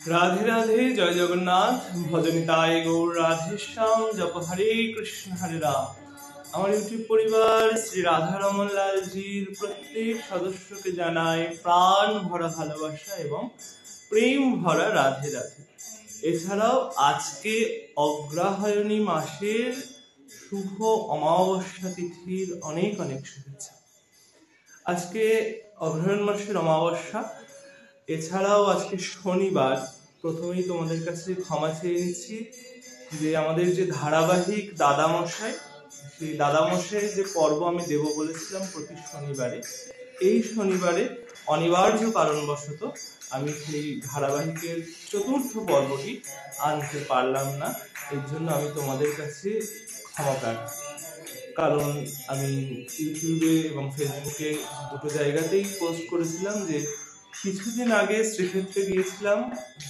राधे राधे जय जगन्नाथ भजनिताय गौर राधे श्याम जप हरे कृष्ण हरे राम। আমার ইউটিউব পরিবার শ্রী রাধা রমন লালজির প্রত্যেক সদস্যকে জানাই প্রাণ ভরা ভালোবাসা এবং প্রেম ভরা রাধে রাধে। এছাড়াও আজকে অগ্রহায়ণী মাসের শুভ অমাবস্যা তিথির অনেক অনেক শুভেচ্ছা। আজকে অগ্রহায়ণ মাসের অমাবস্যা, এছাড়াও আজকে শনিবার। প্রথমেই তোমাদের কাছে ক্ষমা চেয়ে নিচ্ছি যে আমাদের যে ধারাবাহিক দাদামশাই, সেই দাদামশাইয়ের যে পর্ব আমি দেব বলেছিলাম প্রতি শনিবারে, এই শনিবারে অনিবার্য কারণবশত আমি সেই ধারাবাহিকের চতুর্থ পর্বটি আনতে পারলাম না। এর জন্য আমি তোমাদের কাছে ক্ষমা প্রার্থী। কারণ আমি ইউটিউবে এবং ফেসবুকে দুটো জায়গাতেই পোস্ট করেছিলাম যে কিছুদিন আগে শ্রীক্ষেত্রে গিয়েছিলাম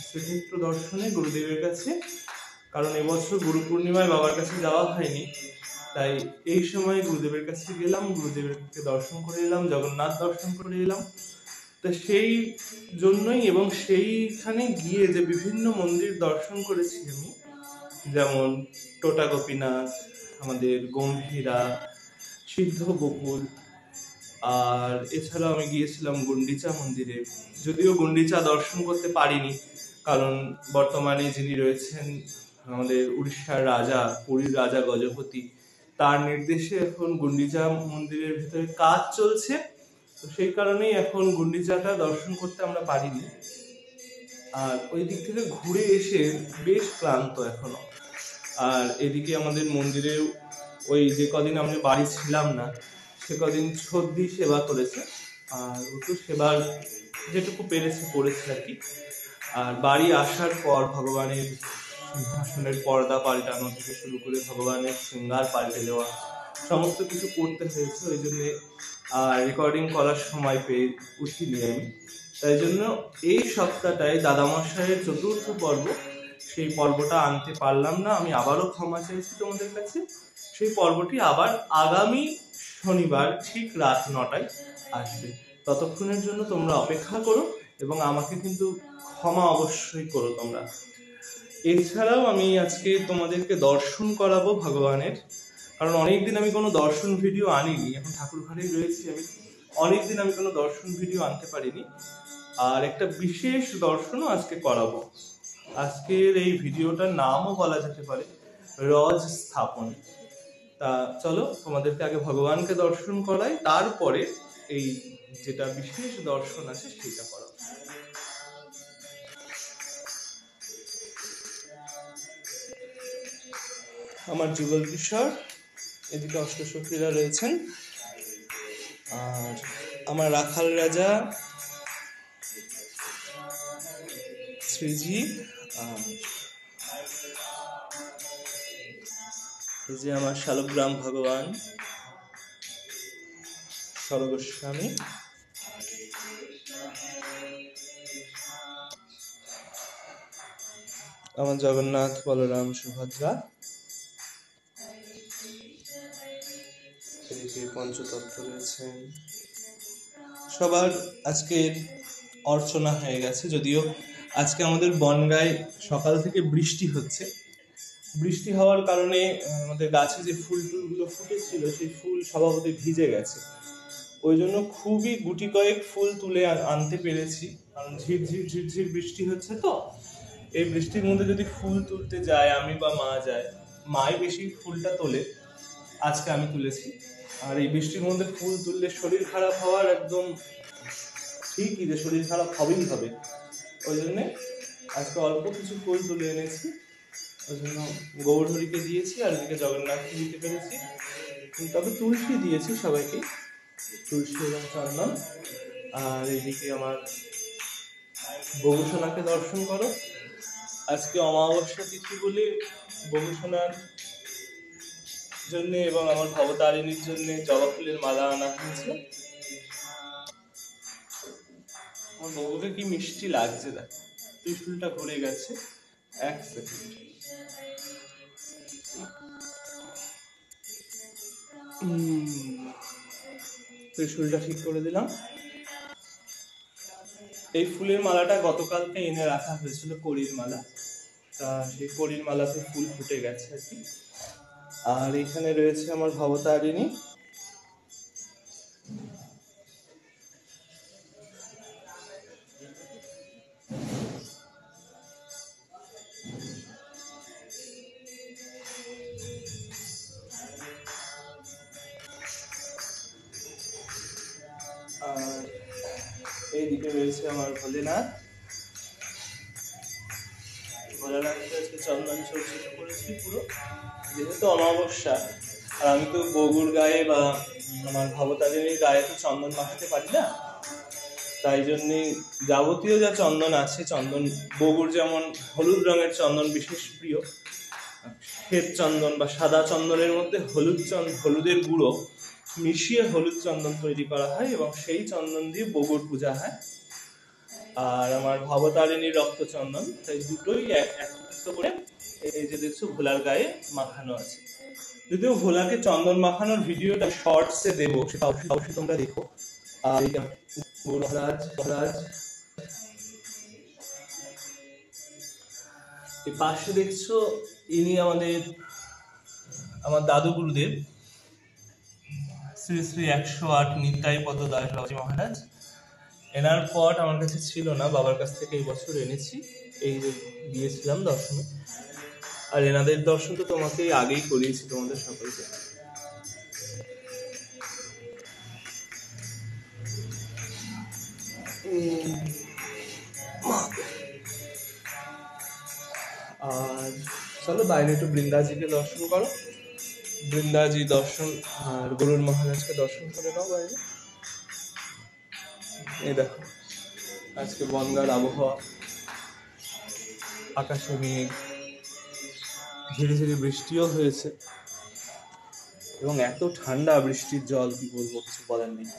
শ্রীক্ষেত্র দর্শনে গুরুদেবের কাছে। কারণ এবছর গুরু পূর্ণিমায় বাবার কাছে যাওয়া হয়নি, তাই এই সময় গুরুদেবের কাছে গেলাম, গুরুদেবকে দর্শন করে এলাম, জগন্নাথ দর্শন করে এলাম। তা সেই জন্যই এবং সেইখানে গিয়ে যে বিভিন্ন মন্দির দর্শন করেছি আমি, যেমন টোটা গোপীনাথ, আমাদের গম্ভীরা, সিদ্ধ গোকুল, আর এছাড়াও আমি গিয়েছিলাম গুন্ডিচা মন্দিরে। যদিও গুন্ডিচা দর্শন করতে পারিনি, কারণ বর্তমানে যিনি রয়েছেন আমাদের উড়িষ্যার রাজা, পুরীর রাজা গজপতি, তার নির্দেশে এখন গুন্ডিচা মন্দিরের ভিতরে কাজ চলছে। তো সেই কারণেই এখন গুন্ডিচাটা দর্শন করতে আমরা পারিনি। আর ওই দিক থেকে ঘুরে এসে বেশ ক্লান্ত এখনো। আর এদিকে আমাদের মন্দিরে ওই যে কদিন আমরা বাড়ি ছিলাম না, সে কদিন ছদ্দি সেবা করেছে, আর ও তো সেবার যেটুকু পেরেছে করেছে আর কি। আর বাড়ি আসার পর ভগবানের সিংহাসনের পর্দা পাল্টানো থেকে শুরু করে ভগবানের শৃঙ্গার পাল্টে দেওয়া সমস্ত কিছু করতে হয়েছে। ওই জন্যে রেকর্ডিং করার সময় পেয়ে উঠিনি আমি। তাই জন্য এই সপ্তাহটায় দাদামশাইয়ের চতুর্থ পর্ব, সেই পর্বটা আনতে পারলাম না। আমি আবারও ক্ষমা চাইছি তোমাদের কাছে। সেই পর্বটি আবার আগামী শনিবার ঠিক রাত 9টায় আসবে। ততক্ষণের জন্য তোমরা অপেক্ষা করো এবং আমাকে কিন্তু ক্ষমা অবশ্যই করো তোমরা। এছাড়াও আমি আজকে তোমাদেরকে দর্শন করাবো ভগবানের, কারণ অনেকদিন আমি কোনো দর্শন ভিডিও আনিনি। এখন ঠাকুর ঘরেই রয়েছি আমি, অনেকদিন আমি কোনো দর্শন ভিডিও আনতে পারিনি। আর একটা বিশেষ দর্শনও আজকে করাবো। আজকের এই ভিডিওটার নামও বলা যেতে পারে রজ স্থাপন। তা চলো তোমাদেরকে আগে ভগবানকে দর্শন করাই, তারপরে এই যেটা বিশেষ দর্শন আছে সেটা করাবো। আমার যুগল কিশোর, এদিকে অষ্টসখীরা রয়েছেন, আর আমার রাখাল রাজা শ্রীজি, আর এই যে আমার শালগ্রাম ভগবান সর্বস্বামী, আমার জগন্নাথ বলরাম সুভদ্রা, এদিকে পঞ্চতত্ত্ব রয়েছেন। সবার আজকের অর্চনা হয়ে গেছে। যদিও আজকে আমাদের বনগাঁয় সকাল থেকে বৃষ্টি হচ্ছে। বৃষ্টি হওয়ার কারণে আমাদের গাছে যে ফুল টুলগুলো ফুটেছিল সেই ফুল স্বভাবতই ভিজে গেছে। ওই জন্য খুবই গুটি কয়েক ফুল তুলে আনতে পেরেছি, কারণ ঝিরঝির ঝিরঝির বৃষ্টি হচ্ছে। তো এই বৃষ্টির মধ্যে যদি ফুল তুলতে যায় আমি বা মা যায়, মাই বেশি ফুলটা তোলে, আজকে আমি তুলেছি। আর এই বৃষ্টির মধ্যে ফুল তুললে শরীর খারাপ হওয়ার একদম ঠিকই, যে শরীর খারাপ হবেই হবে। ওই জন্যে আজকে অল্প কিছু ফুল তুলে এনেছি। ওই জন্য গৌরহরিকে দিয়েছি, আর এদিকে জগন্নাথকে দিতে পেরেছি। তবে তুলসী দিয়েছি সবাইকে, তুলসী এবং চন্দন। আর এদিকে আমার বগুসোনাকে দর্শন করো। আজকে অমাবস্যা তিথি বলে বগুসোনার জন্য এবং আমার ভবতারিণীর জন্য জবা ফুলের মালা আনা হয়েছে। আমার বউকে কি মিষ্টি লাগছে, দেখ ত্রিশূলটা ঘুরে গেছে। এক সেকেন্ড, ত্রিশূলটা ঠিক করে দিলাম। এই ফুলের মালাটা গতকালকে এনে রাখা হয়েছিল, কড়ির মালা। তা সেই কড়ির মালাতে ফুল ফুটে গেছে আর কি। আর এখানে রয়েছে আমার ভবতারিণী। আর এইদিকে রয়েছে আমার ভোলেনাথ। ভোলেনাথকে আজকে চন্দন চর্চিত করেছি পুরো, যেহেতু অমাবস্যা। আর আমি তো গরুর গায়ে বা আমার ভবতারিণীর গায়ে তো চন্দন মাখাতে পারি না, তাই জন্যে যাবতীয় যা চন্দন আছে, চন্দন বগুর যেমন হলুদ রঙের চন্দন বিশেষ প্রিয়, শ্বেত চন্দন বা সাদা চন্দনের মধ্যে হলুদের গুঁড়ো মিশিয়ে হলুদ চন্দন তৈরি করা হয় এবং সেই চন্দন দিয়ে বগুর পূজা হয়। আর আমার ভবতারিণীর রক্ত চন্দন, তাই দুটোই একত্রিত করে এই যে দেখছো ভোলার গায়ে মাখানো আছে। যদিও ভোলাকে চন্দন মাখানোর ভিডিওটা শর্টসে দেবো, সেটা অবশ্যই তোমরা দেখো। আর মহারাজ এই পাশে দেখছো, ইনি আমার দাদু গুরুদেব শ্রী শ্রী 108 নিতাই পদ দাসবাবুজি মহারাজ। এনার পট আমার কাছে ছিল না, বাবার কাছ থেকে এই বছর এনেছি, এই দিয়েছিলাম দর্শনে। আর এনাদের দর্শন তো তোমাকে আগেই করিয়েছি তোমাদের সকলকে। আর চলো বাইরে একটু বৃন্দাজিকে দর্শন করো। বৃন্দাজি দর্শন আর গরুর মহারাজকে দর্শন করে নাও বাইরে। এই দেখো আজকে বনগাঁর আবহাওয়া, আকাশে মেঘ, ধীরে ধীরে বৃষ্টিও হয়েছে এবং এত ঠান্ডা বৃষ্টির জল, কি বলবো, কিছু বলার নেই।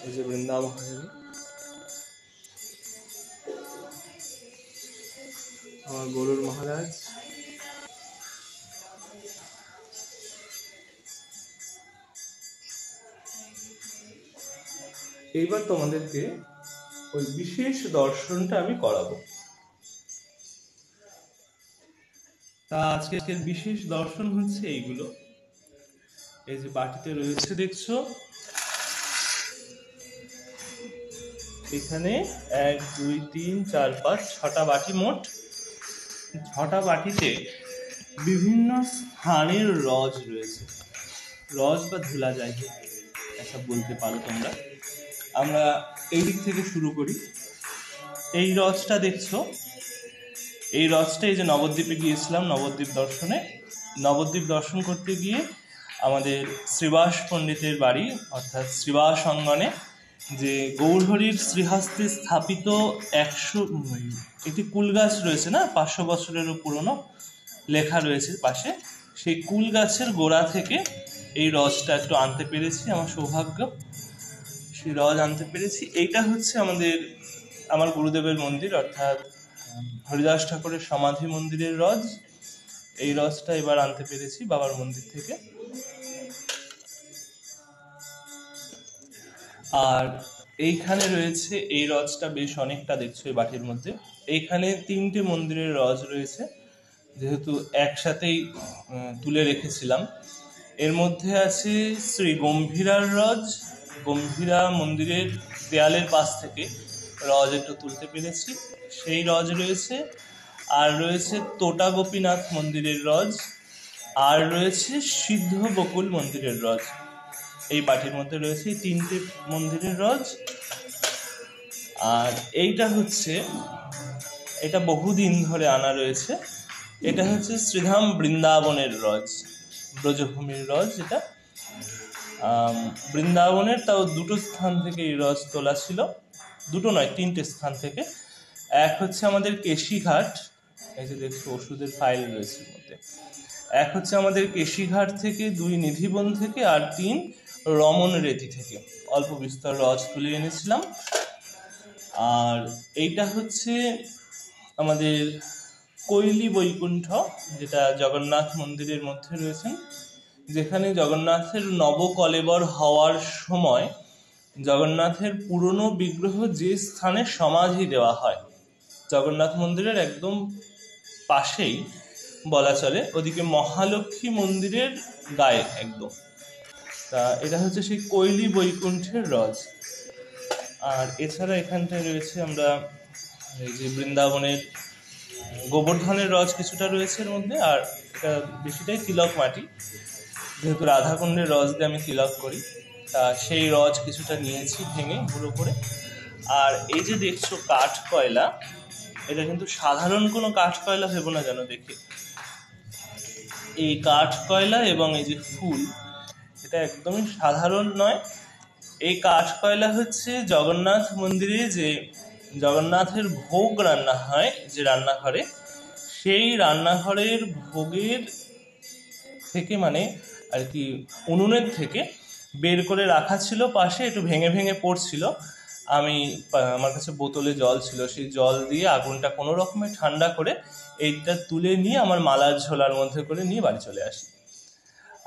এই যে বৃন্দা মহারানী, আমার গরুর মহারাজ। এইবার তোমাদেরকে ওই বিশেষ দর্শনটা আমি করাবো। তা আজকের বিশেষ দর্শন হচ্ছে এইগুলো। এই যে বাটিতে রয়েছে দেখছো, এখানে 1 2 3 4 5 6টা বাটি, মোট 6টা বাটিতে বিভিন্ন স্থানের রজ রয়েছে। রজ বা ধুলা যায়, এটা বলতে পারো তোমরা। আমরা এই দিক থেকে শুরু করি। এই রজটা দেখছো, এই রজটা এই যে নবদ্বীপে গিয়েছিলাম, নবদ্বীপ দর্শনে। নবদ্বীপ দর্শন করতে গিয়ে আমাদের শ্রীবাস পণ্ডিতের বাড়ি অর্থাৎ শ্রীবাস অঙ্গনে যে গৌরহরির শ্রীহস্তে স্থাপিত একটি কুল গাছ রয়েছে না, 500 বছরেরও পুরনো, লেখা রয়েছে পাশে। সেই কুল গাছের গোড়া থেকে এই রজটা একটু আনতে পেরেছি, আমার সৌভাগ্য, সেই রজ আনতে পেরেছি। এইটা হচ্ছে আমার গুরুদেবের মন্দির অর্থাৎ হরিদাস ঠাকুরের সমাধি মন্দিরের রজ। এই রজটা এবার আনতে পেরেছি বাবার মন্দির থেকে। আর এইখানে রয়েছে এই রজটা বেশ অনেকটা, দেখছো এই বাটির মধ্যে। এইখানে 3টে মন্দিরের রজ রয়েছে, যেহেতু একসাথেই তুলে রেখেছিলাম। এর মধ্যে আছে শ্রী গম্ভীরার রজ, গম্ভীরা মন্দিরের দেয়ালের পাশ থেকে রজ একটু তুলতে পেরেছি, সেই রজ রয়েছে। আর রয়েছে তোটা গোপীনাথ মন্দিরের রজ, আর রয়েছে সিদ্ধ বকুল মন্দিরের রজ। এই বাটির মধ্যে রয়েছে এই 3টে মন্দিরের রজ। আর এটা বহুদিন ধরে আনা রয়েছে। এটা হচ্ছে শ্রীধাম বৃন্দাবনের রজ, ব্রজভূমির রজ। এটা বৃন্দাবনের তাও 2টো স্থান থেকে এই রজ তোলা ছিল, 2টো নয় 3টে স্থান থেকে। এক হচ্ছে আমাদের কেশিঘাট, এই যে দেখছো ওষুধের ফাইল রয়েছে মধ্যে। এক হচ্ছে আমাদের কেশিঘাট থেকে, 2 নিধিবন থেকে, আর 3 রমন রেতি থেকে অল্প বিস্তর রজ তুলে এনেছিলাম। আর এইটা হচ্ছে আমাদের কৈলি বৈকুণ্ঠ, যেটা জগন্নাথ মন্দিরের মধ্যে রয়েছেন, যেখানে জগন্নাথের নবকলেবর হওয়ার সময় জগন্নাথের পুরনো বিগ্রহ যে স্থানে সমাধি দেওয়া হয়, জগন্নাথ মন্দিরের একদম পাশেই বলা চলে, ওদিকে মহালক্ষ্মী মন্দিরের গায়ে একদম। তা এটা হচ্ছে সেই কৈলি বৈকুণ্ঠের রজ। আর এছাড়া এখানটায় রয়েছে আমরা এই যে বৃন্দাবনের গোবর্ধনের রজ কিছুটা রয়েছে এর মধ্যে, আর এটা বেশিটাই তিলক মাটি, যেহেতু রাধাকুণ্ডের রজ দিয়ে আমি তিলক করি, তা সেই রজ কিছুটা নিয়েছি ভেঙে গুঁড়ো করে। আর এই যে দেখছো কাঠ কয়লা, এটা কিন্তু সাধারণ কোনো কাঠ কয়লা ভেবো না যেন দেখে। এই কাঠ কয়লা এবং এই যে ফুল, এটা একদমই সাধারণ নয়। এই কাঠ কয়লা হচ্ছে জগন্নাথ মন্দিরে যে জগন্নাথের ভোগ রান্না হয় যে রান্নাঘরে, সেই রান্নাঘরের ভোগের থেকে মানে আর কি উনুনের থেকে বের করে রাখা ছিল পাশে, একটু ভেঙে ভেঙে পড়ছিল। আমার কাছে বোতলে জল ছিল, সেই জল দিয়ে আগুনটা কোনো রকমে ঠান্ডা করে এইটা তুলে নিয়ে আমার মালার ঝোলার মধ্যে করে নিয়ে বাড়ি চলে আসি।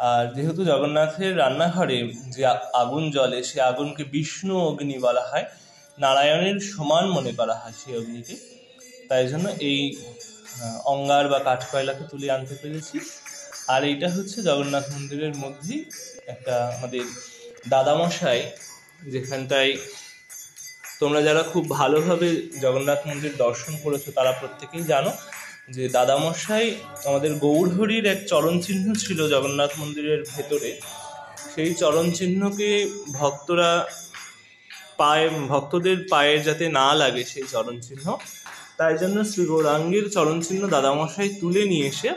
আর যেহেতু জগন্নাথের রান্নাঘরে যে আগুন জ্বলে, সে আগুনকে বিষ্ণু অগ্নি বলা হয়, নারায়ণের সমান মনে করা হয় সেই অগ্নিকে, তাই জন্য এই অঙ্গার বা কাঠকয়লাকে তুলে আনতে পেরেছি। আর এইটা হচ্ছে জগন্নাথ মন্দিরের মধ্যেই একটা আমাদের দাদামশাই, যেখানটায় তোমরা যারা খুব ভালোভাবে জগন্নাথ মন্দির দর্শন করেছো তারা প্রত্যেকেই জানো যে দাদামশাই আমাদের গৌরহরির এক চরণ চিহ্ন ছিল জগন্নাথ মন্দিরের ভেতরে। সেই চরণ চিহ্নকে ভক্তদের পায়ে যাতে না লাগে সেই চরণ চিহ্ন, তাই জন্য শ্রী গৌরাঙ্গের চরণ চিহ্ন দাদামশাই তুলে নিয়ে এসে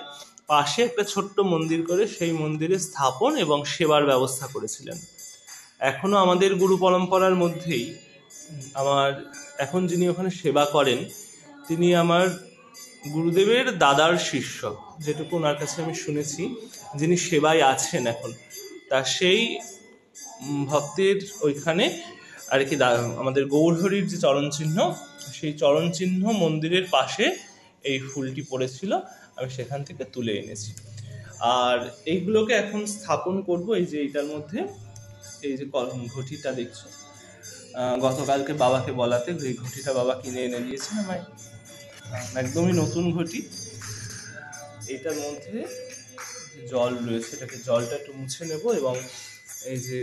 পাশে একটা ছোট্ট মন্দির করে সেই মন্দিরে স্থাপন এবং সেবার ব্যবস্থা করেছিলেন। এখনো আমাদের গুরু পরম্পরার মধ্যেই আমার এখন যিনি ওখানে সেবা করেন, তিনি আমার গুরুদেবের দাদার শিষ্য, যেটুকু ওনার কাছে আমি শুনেছি, যিনি সেবায় আছেন এখন। তা সেই ভক্তের ওইখানে আর কি আমাদের গৌরহরির যে চরণ চিহ্ন, সেই চরণ চিহ্ন মন্দিরের পাশে এই ফুলটি পড়েছিল, আমি সেখান থেকে তুলে এনেছি। আর এইগুলোকে এখন স্থাপন করব এই যে এইটার মধ্যে। এই যে ঘটিটা দেখছো, গতকালকে বাবাকে বলাতে এই ঘটিটা বাবা কিনে এনে দিয়েছেন আমায়, একদমই নতুন ঘটি। এইটার মধ্যে জল রয়েছে, এটাকে জলটা একটু মুছে নেব, এবং এই যে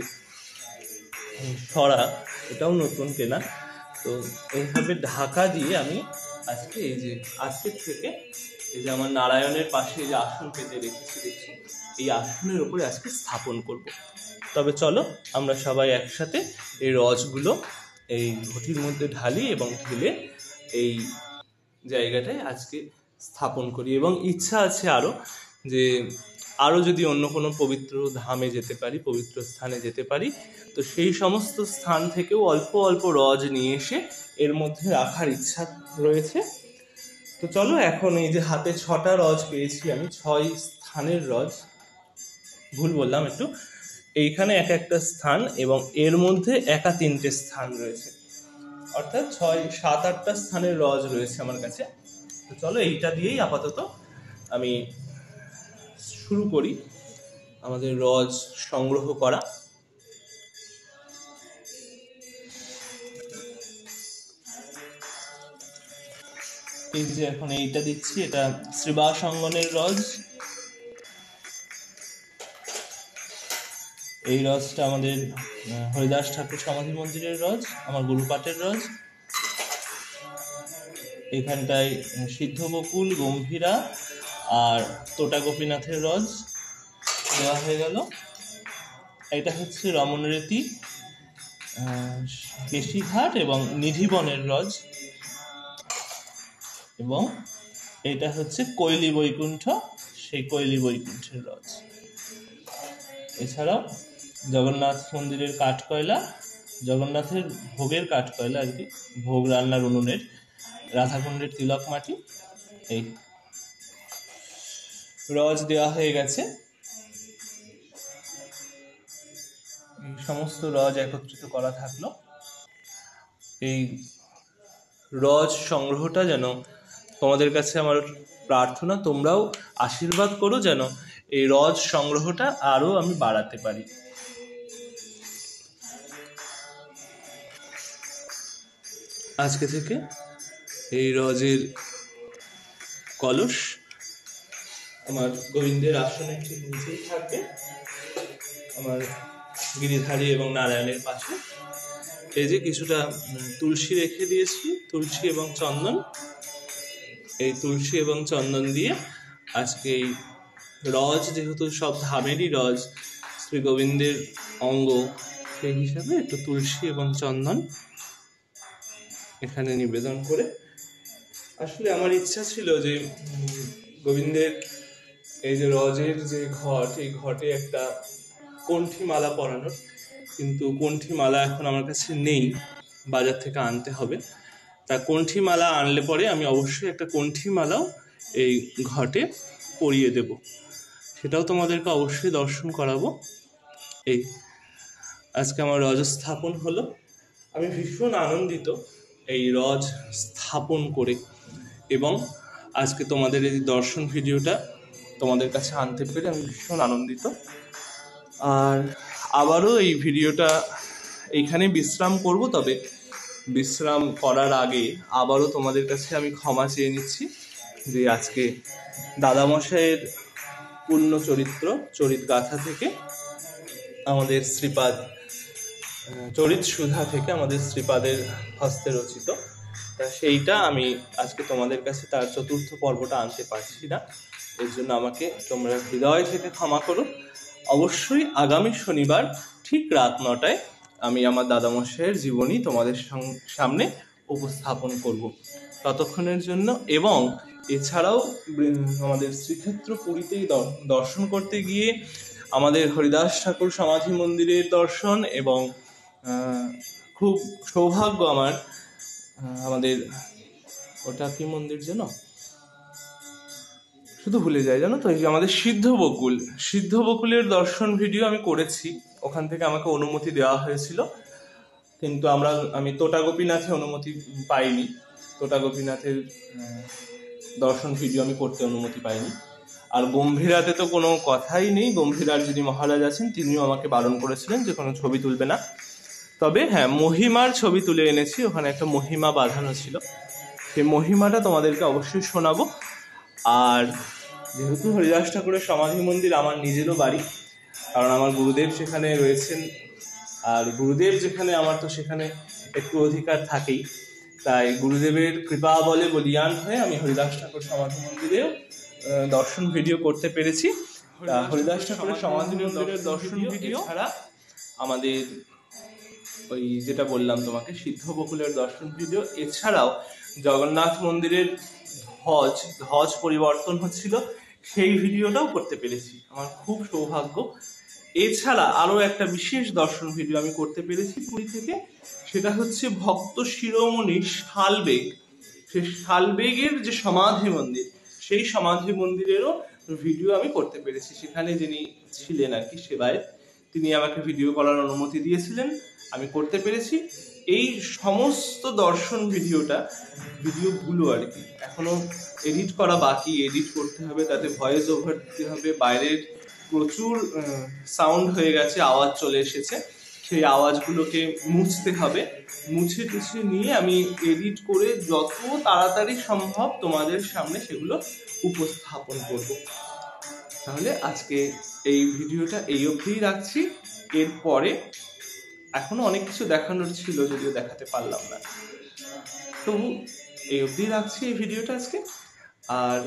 সরা, এটাও নতুন কেনা। তো এইভাবে ঢাকা দিয়ে আমি আজকের থেকে এই যে আমার নারায়ণের পাশে যে আসন পেতে রেখেছি দেখছি, এই আসনের উপরে আজকে স্থাপন করব। তবে চলো আমরা সবাই একসাথে এই রজগুলো এই ঘটির মধ্যে ঢালি এবং ঢেলে এই জায়গাটায় আজকে স্থাপন করি। এবং ইচ্ছা আছে আরও যদি অন্য কোনো পবিত্র ধামে যেতে পারি, পবিত্র স্থানে যেতে পারি, তো সেই সমস্ত স্থান থেকেও অল্প অল্প রজ নিয়ে এসে এর মধ্যে রাখার ইচ্ছা রয়েছে। তো চলো এখন এই যে হাতে 6টা রজ পেয়েছি আমি, 6 স্থানের রজ, ভুল বললাম একটু, এইখানে একটা স্থান এবং এর মধ্যে একা 3টে স্থান রয়েছে, অর্থাৎ 6, 7, 8টা স্থানের রজ রয়েছে আমার কাছে। তো চলো এইটা দিয়েই আপাতত আমি শুরু করি আমাদের রজ সংগ্রহ করা। এই যে এখন এইটা দিচ্ছি, এটা শ্রীবাস অঙ্গনের রজ। এই রজটা আমাদের হরিদাস ঠাকুর সমাধি মন্দিরের রজ, আমার গুরুপাঠের রজ। এখানটায় সিদ্ধ বকুল, গম্ভীরা আর তোটা গোপীনাথের রজ দেওয়া হয়ে গেল। এটা হচ্ছে রমণরেতি, কেশিঘাট এবং নিধিবনের রজ, এবং এটা হচ্ছে কৈলি বৈকুণ্ঠ, সেই কৈলি বৈকুণ্ঠের রজ। এছাড়াও জগন্নাথ মন্দিরের কাঠকয়লা, জগন্নাথের ভোগের কাঠকয়লা আর কি, ভোগ রান্নার উনুনের, রাধাকুণ্ডের তিলক মাটি, এই রজ দেওয়া হয়ে গেছে। এই সমস্ত রজ একত্রিত করা থাকলো। এই রজ সংগ্রহটা যেন তোমাদের কাছে আমার প্রার্থনা, তোমরাও আশীর্বাদ করো যেন এই রজ সংগ্রহটা আরো আমি বাড়াতে পারি। আজকে থেকে এই রজের কলস আমার গোবিন্দের আসনের ঠিক নিচেই থাকবে, আমার গিরিধারী এবং নারায়ণের পাশে। এই যে কিছুটা তুলসী রেখে দিয়েছি, তুলসী এবং চন্দন। এই তুলসী এবং চন্দন দিয়ে আজকে এই রজ, যেহেতু সব ধামেরই রজ, শ্রী গোবিন্দের অঙ্গ, সেই হিসাবে একটু তুলসী এবং চন্দন এখানে নিবেদন করে, আসলে আমার ইচ্ছা ছিল যে গোবিন্দের এই যে রজের যে ঘট, এই ঘটে একটা কণ্ঠী মালা পরানোর, কিন্তু কণ্ঠী মালা এখন আমার কাছে নেই, বাজার থেকে আনতে হবে। তা কণ্ঠী মালা আনলে পরে আমি অবশ্যই একটা কণ্ঠী মালাও এই ঘটে পরিয়ে দেব, সেটাও তোমাদেরকে অবশ্যই দর্শন করাবো। এই আজকে আমার রজ স্থাপন হলো, আমি ভীষণ আনন্দিত এই রজ স্থাপন করে, এবং আজকে তোমাদের এই দর্শন ভিডিওটা তোমাদের কাছে আনতে পেরে আমি ভীষণ আনন্দিত। আর আবারও এই ভিডিওটা এইখানে বিশ্রাম করব, তবে বিশ্রাম করার আগে আবারও তোমাদের কাছে আমি ক্ষমা চেয়ে নিচ্ছি যে আজকে দাদামশাইয়ের পূর্ণ চরিত গাথা থেকে, আমাদের শ্রীপাদ চরিত সুধা থেকে, আমাদের শ্রীপাদের হস্তে রচিত, তা সেইটা আমি আজকে তোমাদের কাছে তার চতুর্থ পর্বটা আনতে পারছি না। এর জন্য আমাকে তোমরা হৃদয় থেকে ক্ষমা করো। অবশ্যই আগামী শনিবার ঠিক রাত 9টায় আমি আমার দাদামশাইয়ের জীবনী তোমাদের সামনে উপস্থাপন করব। ততক্ষণের জন্য, এবং এছাড়াও আমাদের শ্রীক্ষেত্র পুরীতেই দর্শন করতে গিয়ে আমাদের হরিদাস ঠাকুর সমাধি মন্দিরের দর্শন, এবং খুব সৌভাগ্য আমার, আমাদের ওটা কি মন্দির যেন, শুধু ভুলে যায় জানো তো, এই যে আমাদের সিদ্ধ বকুলের দর্শন ভিডিও আমি করেছি। ওখান থেকে আমাকে অনুমতি দেওয়া হয়েছিল, কিন্তু আমি তোটা গোপীনাথে অনুমতি পাইনি। তোটা গোপীনাথের দর্শন ভিডিও আমি করতে অনুমতি পাইনি। আর গম্ভীরাতে তো কোনো কথাই নেই, গম্ভীরার যিনি মহারাজ আছেন তিনিও আমাকে বারণ করেছিলেন যে কোনো ছবি তুলবে না। তবে হ্যাঁ, মহিমার ছবি তুলে এনেছি, ওখানে একটা মহিমা বাঁধানো ছিল, সেই মহিমাটা তোমাদেরকে অবশ্যই শোনাবো। আর যেহেতু হরিদাস ঠাকুরের সমাধি মন্দির আমার নিজেরও বাড়ি, কারণ আমার গুরুদেব সেখানে রয়েছেন, আর গুরুদেব যেখানে আমার তো সেখানে একটু অধিকার থাকেই, তাই গুরুদেবের কৃপা বলে বলিয়ান হয়ে আমি হরিদাস ঠাকুর সমাধি মন্দিরেও দর্শন ভিডিও করতে পেরেছি। হরিদাস ঠাকুরের সমাধি মন্দিরের দর্শন ভিডিও ছাড়া আমাদের ওই যেটা বললাম তোমাকে, সিদ্ধ বকুলের দর্শন ভিডিও, এছাড়াও জগন্নাথ মন্দিরের ধ্বজ পরিবর্তন হচ্ছিল, সেই ভিডিওটাও করতে পেরেছি, আমার খুব সৌভাগ্য। এছাড়া আরো একটা বিশেষ দর্শন ভিডিও আমি করতে পেরেছি পুরী থেকে, সেটা হচ্ছে ভক্ত শিরোমণি শালবেগ, সেই শালবেগের যে সমাধি মন্দির, সেই সমাধি মন্দিরেরও ভিডিও আমি করতে পেরেছি। সেখানে যিনি ছিলেন আর কি সেবায়, তিনি আমাকে ভিডিও করার অনুমতি দিয়েছিলেন, আমি করতে পেরেছি। এই সমস্ত দর্শন ভিডিওগুলো আর কি এখনো এডিট করা বাকি, এডিট করতে হবে, তাতে ভয়েস ওভার দিতে হবে, বাইরের প্রচুর সাউন্ড হয়ে গেছে, আওয়াজ চলে এসেছে, সেই আওয়াজগুলোকে মুছতে হবে, মুছে টুছে নিয়ে আমি এডিট করে যত তাড়াতাড়ি সম্ভব তোমাদের সামনে সেগুলো উপস্থাপন করব। তাহলে আজকে এই ভিডিওটা এই অবধিই রাখছি। এরপরে এখনো অনেক কিছু দেখানোর ছিল, যদিও দেখাতে পারলাম না, তবু এই অবধি রাখছি এই ভিডিওটা আজকে। আর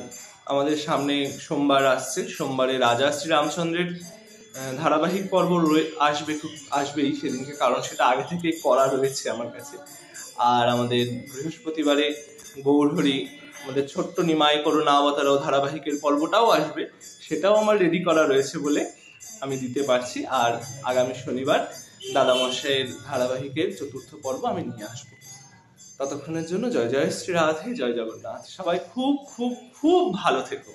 আমাদের সামনে সোমবার আসছে, সোমবারে রাজা শ্রীরামচন্দ্রের ধারাবাহিক পর্ব আসবেই সেদিনকে, কারণ সেটা আগে থেকে করা রয়েছে আমার কাছে। আর আমাদের বৃহস্পতিবারে গৌরহরি, আমাদের ছোট্ট নিমাই করুণা অবতার ধারাবাহিকের পর্বটাও আসবে, সেটাও আমার রেডি করা রয়েছে বলে আমি দিতে পারছি। আর আগামী শনিবার দাদামশাইয়ের ধারাবাহিকের চতুর্থ পর্ব আমি নিয়ে আসবো। ততক্ষণের জন্য জয় জয় শ্রী রাধে, জয় জগন্নাথ। সবাই খুব খুব খুব ভালো থেকো।